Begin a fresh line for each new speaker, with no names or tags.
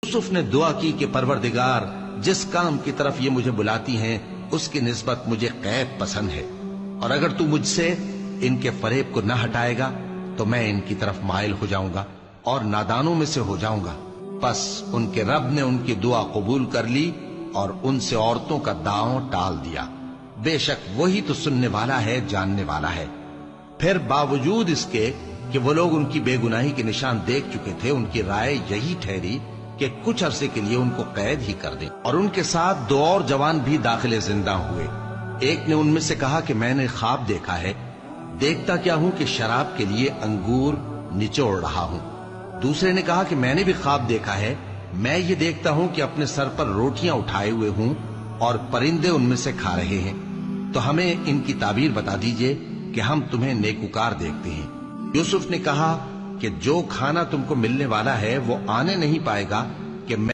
यूसुफ ने दुआ की कि परवरदिगार, जिस काम की तरफ ये मुझे बुलाती हैं उसकी निस्बत मुझे कैद पसंद है, और अगर तू मुझसे इनके फरेब को न हटाएगा तो मैं इनकी तरफ माइल हो जाऊंगा और नादानों में से हो जाऊंगा। बस उनके रब ने उनकी दुआ कबूल कर ली और उनसे औरतों का दांव टाल दिया। बेशक वही तो सुनने वाला है, जानने वाला है। फिर बावजूद इसके कि वो लोग उनकी बेगुनाही के निशान देख चुके थे, उनकी राय यही ठहरी कि कुछ अरसे के लिए उनको कैद ही कर दें। और उनके साथ दो और जवान भी दाखिले जिंदा हुए। एक ने उनमें से कहा कि मैंने ख्वाब देखा है, देखता क्या हूं कि शराब के लिए अंगूर निचोड़ रहा हूं। दूसरे ने कहा कि मैंने भी ख्वाब देखा है, मैं ये देखता हूं कि अपने सर पर रोटियां उठाए हुए हूं और परिंदे उनमें से खा रहे हैं। तो हमें इनकी ताबीर बता दीजिए कि हम तुम्हें नेकुकार देखते हैं। यूसुफ ने कहा कि जो खाना तुमको मिलने वाला है वो आने नहीं पाएगा कि मैं